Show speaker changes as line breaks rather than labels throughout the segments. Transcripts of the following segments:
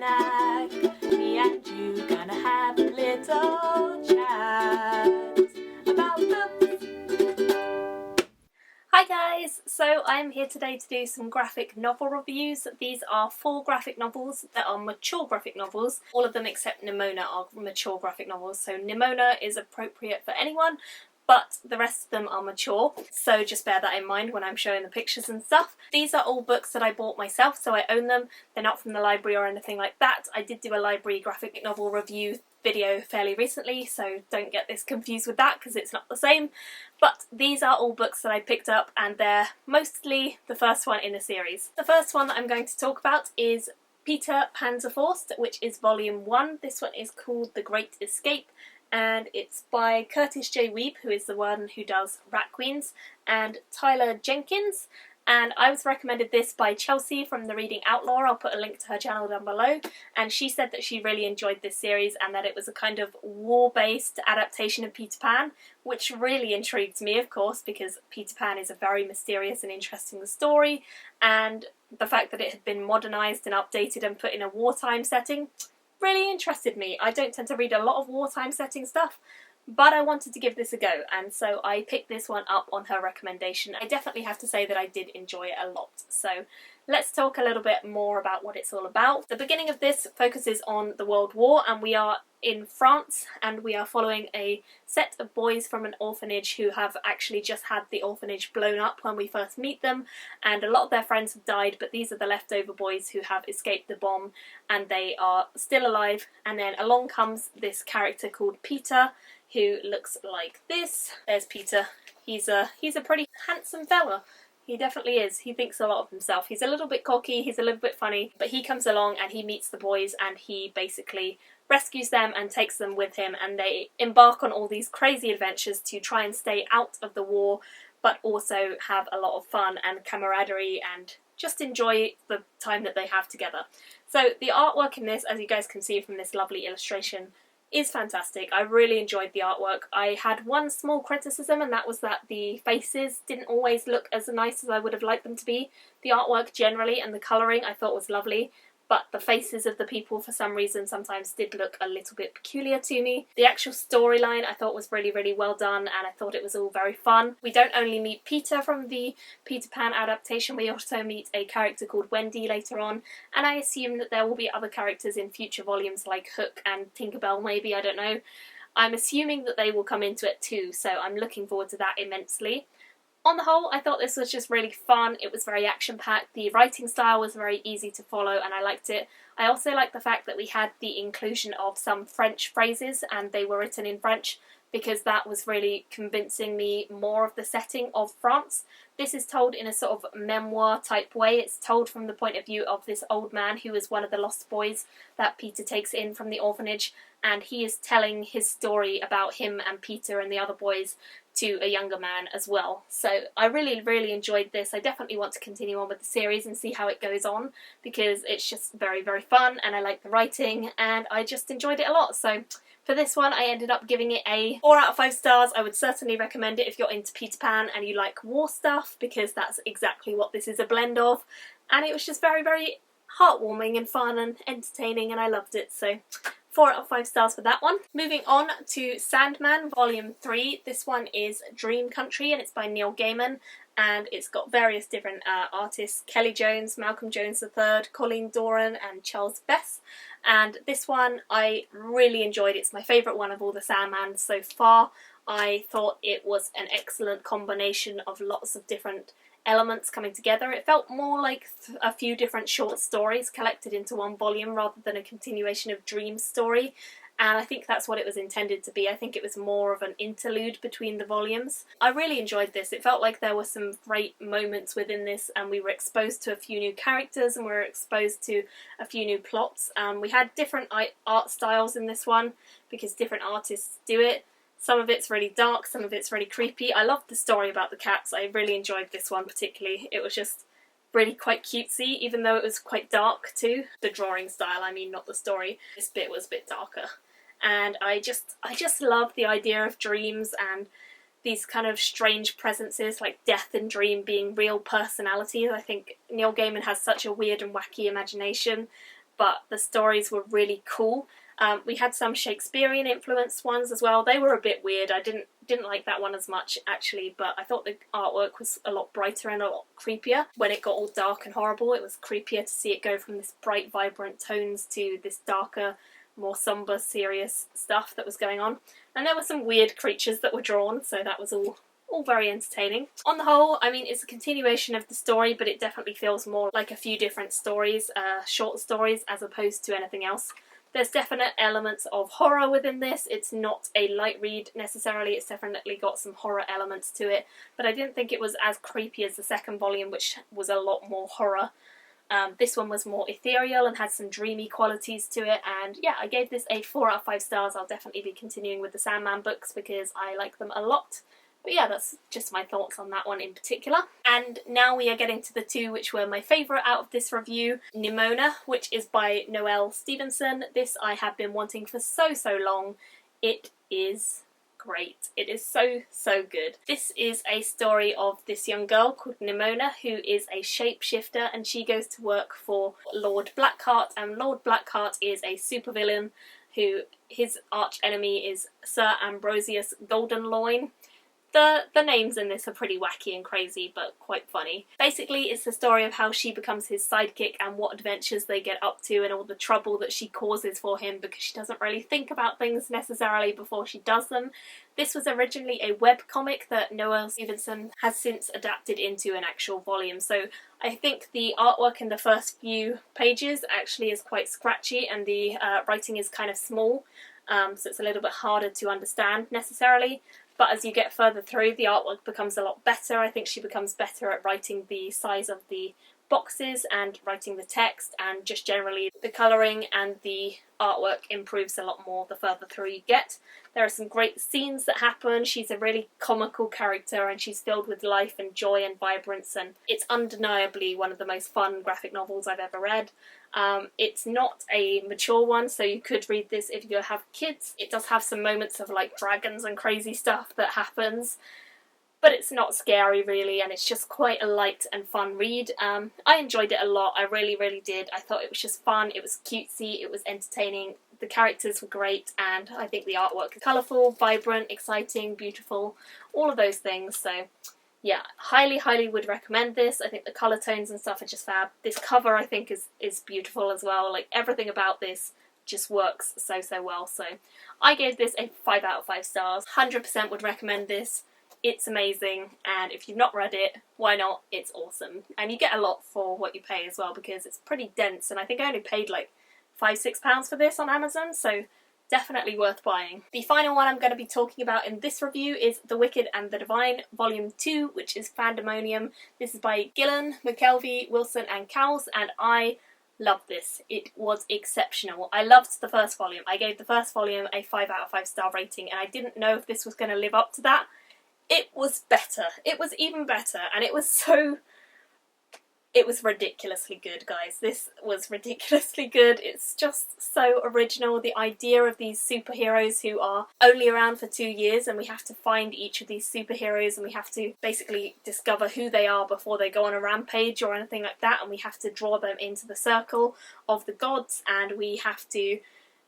snack. Me and you gonna have a little chat about books. Hi guys, so I'm here today to do some graphic novel reviews. These are 4 graphic novels that are mature graphic novels. All of them except Nimona are mature graphic novels, so Nimona is appropriate for anyone, but the rest of them are mature, so just bear that in mind when I'm showing the pictures and stuff. These are all books that I bought myself, so I own them. They're not from the library or anything like that. I did do a library graphic novel review video fairly recently, so don't get this confused with that because it's not the same. But these are all books that I picked up, and they're mostly the first one in the series. The first one that I'm going to talk about is Peter Panzerfaust, which is volume 1. This one is called The Great Escape, and it's by Curtis J. Weeb, who is the one who does Rat Queens, and Tyler Jenkins. And I was recommended this by Chelsea from The Reading Outlaw. I'll put a link to her channel down below. And she said that she really enjoyed this series and that it was a kind of war-based adaptation of Peter Pan, which really intrigued me, of course, because Peter Pan is a very mysterious and interesting story, and the fact that it had been modernised and updated and put in a wartime setting really interested me. I don't tend to read a lot of wartime setting stuff, but I wanted to give this a go, and so I picked this one up on her recommendation. I definitely have to say that I did enjoy it a lot. So let's talk a little bit more about what it's all about. The beginning of this focuses on the World War, and we are in France, and we are following a set of boys from an orphanage who have actually just had the orphanage blown up when we first meet them, and a lot of their friends have died, but these are the leftover boys who have escaped the bomb and they are still alive. And then along comes this character called Peter, who looks like this. There's Peter. He's a pretty handsome fella. He definitely is. He thinks a lot of himself. He's a little bit cocky, he's a little bit funny, but he comes along and he meets the boys and he basically rescues them and takes them with him, and they embark on all these crazy adventures to try and stay out of the war, but also have a lot of fun and camaraderie and just enjoy the time that they have together. So the artwork in this, as you guys can see from this lovely illustration, is fantastic. I really enjoyed the artwork. I had one small criticism, and that was that the faces didn't always look as nice as I would have liked them to be. The artwork generally and the colouring I thought was lovely, but the faces of the people for some reason sometimes did look a little bit peculiar to me. The actual storyline I thought was really, really well done, and I thought it was all very fun. We don't only meet Peter from the Peter Pan adaptation, we also meet a character called Wendy later on, and I assume that there will be other characters in future volumes like Hook and Tinkerbell maybe, I don't know. I'm assuming that they will come into it too, so I'm looking forward to that immensely. On the whole, I thought this was just really fun. It was very action-packed. The writing style was very easy to follow and I liked it. I also liked the fact that we had the inclusion of some French phrases and they were written in French, because that was really convincing me more of the setting of France. This is told in a sort of memoir type way. It's told from the point of view of this old man who is one of the lost boys that Peter takes in from the orphanage, and he is telling his story about him and Peter and the other boys to a younger man as well. So I really, really enjoyed this. I definitely want to continue on with the series and see how it goes on, because it's just very, very fun and I like the writing and I just enjoyed it a lot. So for this one I ended up giving it a 4 out of 5 stars. I would certainly recommend it if you're into Peter Pan and you like war stuff, because that's exactly what this is a blend of, and it was just very, very heartwarming and fun and entertaining and I loved it. So 4 out of 5 stars for that one. Moving on to Sandman, Volume 3. This one is Dream Country and it's by Neil Gaiman, and it's got various different artists: Kelly Jones, Malcolm Jones III, Colleen Doran and Charles Bess. And this one I really enjoyed. It's my favourite one of all the Sandman so far. I thought it was an excellent combination of lots of different elements coming together. It felt more like a few different short stories collected into one volume rather than a continuation of Dream's story, and I think that's what it was intended to be. I think it was more of an interlude between the volumes. I really enjoyed this. It felt like there were some great moments within this, and we were exposed to a few new characters and we were exposed to a few new plots. We had different art styles in this one because different artists do it. Some of it's really dark, some of it's really creepy. I loved the story about the cats. I really enjoyed this one particularly. It was just really quite cutesy, even though it was quite dark too. The drawing style, I mean, not the story. This bit was a bit darker. And I just love the idea of dreams and these kind of strange presences like death and dream being real personalities. I think Neil Gaiman has such a weird and wacky imagination, but the stories were really cool. We had some Shakespearean influenced ones as well. They were a bit weird. I didn't like that one as much actually, but I thought the artwork was a lot brighter and a lot creepier. When it got all dark and horrible, it was creepier to see it go from this bright, vibrant tones to this darker, more somber, serious stuff that was going on. And there were some weird creatures that were drawn, so that was all very entertaining. On the whole, I mean, it's a continuation of the story, but it definitely feels more like a few different stories, short stories, as opposed to anything else. There's definite elements of horror within this. It's not a light read necessarily, it's definitely got some horror elements to it, but I didn't think it was as creepy as the second volume, which was a lot more horror. This one was more ethereal and had some dreamy qualities to it, and yeah, I gave this a 4 out of 5 stars. I'll definitely be continuing with the Sandman books because I like them a lot. But yeah, that's just my thoughts on that one in particular. And now we are getting to the two which were my favourite out of this review. Nimona, which is by Noelle Stevenson. This I have been wanting for so long. It is great. It is so good. This is a story of this young girl called Nimona who is a shapeshifter, and she goes to work for Lord Blackheart, and Lord Blackheart is a supervillain who his arch enemy is Sir Ambrosius Goldenloin. The names in this are pretty wacky and crazy, but quite funny. Basically, it's the story of how she becomes his sidekick and what adventures they get up to and all the trouble that she causes for him because she doesn't really think about things necessarily before she does them. This was originally a webcomic that Noelle Stevenson has since adapted into an actual volume, so I think the artwork in the first few pages actually is quite scratchy and the writing is kind of small, so it's a little bit harder to understand necessarily. But as you get further through, the artwork becomes a lot better. I think she becomes better at writing the size of the boxes and writing the text, and just generally the colouring and the artwork improves a lot more the further through you get. There are some great scenes that happen. She's a really comical character and she's filled with life and joy and vibrance, and it's undeniably one of the most fun graphic novels I've ever read. It's not a mature one, so you could read this if you have kids. It does have some moments of like dragons and crazy stuff that happens, but it's not scary really, and it's just quite a light and fun read. I enjoyed it a lot, I really did. I thought it was just fun, it was cutesy, it was entertaining, the characters were great, and I think the artwork is colourful, vibrant, exciting, beautiful, all of those things, so yeah, highly would recommend this. I think the colour tones and stuff are just fab. This cover I think is beautiful as well, like everything about this just works so well, so I gave this a 5 out of 5 stars. 100% would recommend this. It's amazing, and if you've not read it, why not? It's awesome. And you get a lot for what you pay as well because it's pretty dense, and I think I only paid like £5-6 for this on Amazon, so definitely worth buying. The final one I'm going to be talking about in this review is The Wicked and the Divine, Volume 2, which is Fandemonium. This is by Gillen, McKelvey, Wilson and Cowles, and I loved this. It was exceptional. I loved the first volume. I gave the first volume a 5 out of 5 star rating, and I didn't know if this was going to live up to that. It was better. It was even better, and it was ridiculously good, guys. This was ridiculously good. It's just so original. The idea of these superheroes who are only around for 2 years, and we have to find each of these superheroes and we have to basically discover who they are before they go on a rampage or anything like that, and we have to draw them into the circle of the gods, and we have to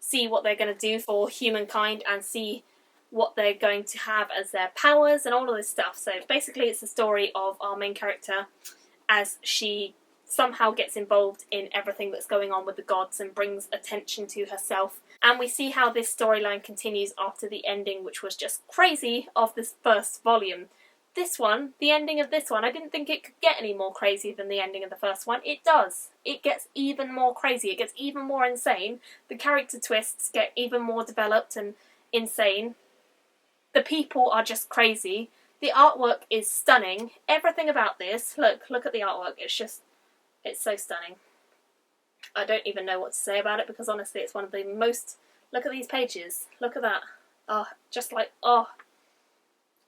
see what they're going to do for humankind and see what they're going to have as their powers and all of this stuff. So basically it's the story of our main character as she somehow gets involved in everything that's going on with the gods and brings attention to herself. And we see how this storyline continues after the ending, which was just crazy, of this first volume. This one, the ending of this one, I didn't think it could get any more crazy than the ending of the first one. It does. It gets even more crazy. It gets even more insane. The character twists get even more developed and insane. The people are just crazy. The artwork is stunning. Everything about this, look at the artwork. It's so stunning. I don't even know what to say about it because honestly it's one of the most, look at these pages. Look at that.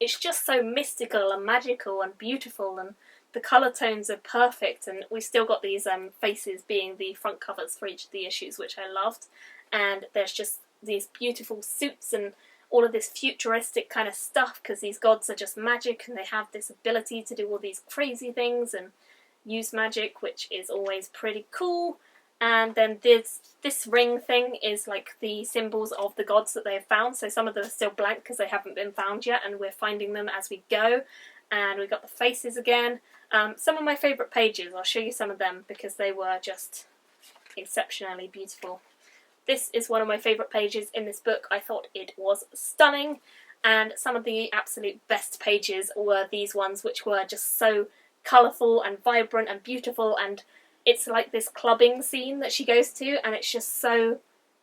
It's just so mystical and magical and beautiful, and the colour tones are perfect, and we've still got these faces being the front covers for each of the issues, which I loved. And there's just these beautiful suits and all of this futuristic kind of stuff because these gods are just magic and they have this ability to do all these crazy things and use magic, which is always pretty cool. And then this ring thing is like the symbols of the gods that they have found. So some of them are still blank because they haven't been found yet, and we're finding them as we go. And we've got the faces again. Some of my favourite pages, I'll show you some of them because they were just exceptionally beautiful. This is one of my favourite pages in this book. I thought it was stunning. And some of the absolute best pages were these ones, which were just so colourful and vibrant and beautiful, and it's like this clubbing scene that she goes to, and it's just so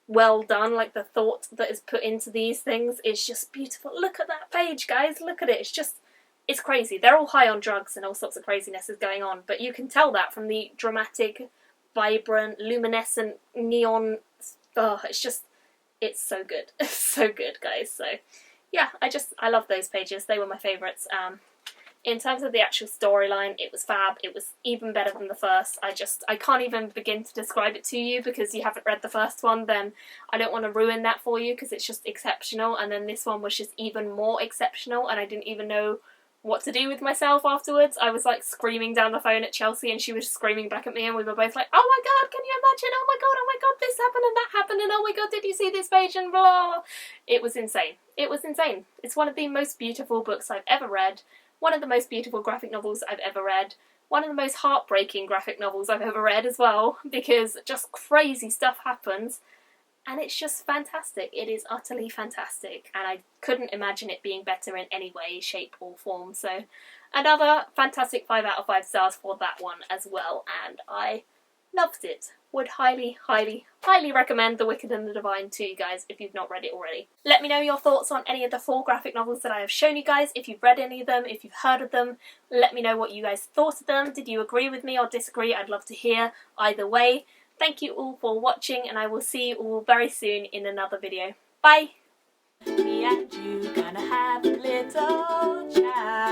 well done. Like, the thought that is put into these things is just beautiful. Look at that page, guys, look at it. It's crazy. They're all high on drugs and all sorts of craziness is going on, but you can tell that from the dramatic, vibrant, luminescent, neon. Oh, it's so good. It's so good, guys. So yeah, I love those pages. They were my favourites. In terms of the actual storyline, it was fab. It was even better than the first. I can't even begin to describe it to you because you haven't read the first one. Then I don't want to ruin that for you because it's just exceptional. And then this one was just even more exceptional, and I didn't even know what to do with myself afterwards. I was like screaming down the phone at Chelsea, and she was screaming back at me, and we were both like, oh my god, can you imagine? Oh my god, this happened and that happened, and oh my god, did you see this page, and blah. It was insane. It was insane. It's one of the most beautiful books I've ever read. One of the most beautiful graphic novels I've ever read. One of the most heartbreaking graphic novels I've ever read as well, because just crazy stuff happens, and it's just fantastic. It is utterly fantastic, and I couldn't imagine it being better in any way, shape or form. So another fantastic 5 out of 5 stars for that one as well, and I loved it. Would highly, highly, highly recommend The Wicked and the Divine to you guys if you've not read it already. Let me know your thoughts on any of the 4 graphic novels that I have shown you guys. If you've read any of them, if you've heard of them, let me know what you guys thought of them. Did you agree with me or disagree? I'd love to hear either way. Thank you all for watching, and I will see you all very soon in another video. Bye! Me and you gonna have a little chat.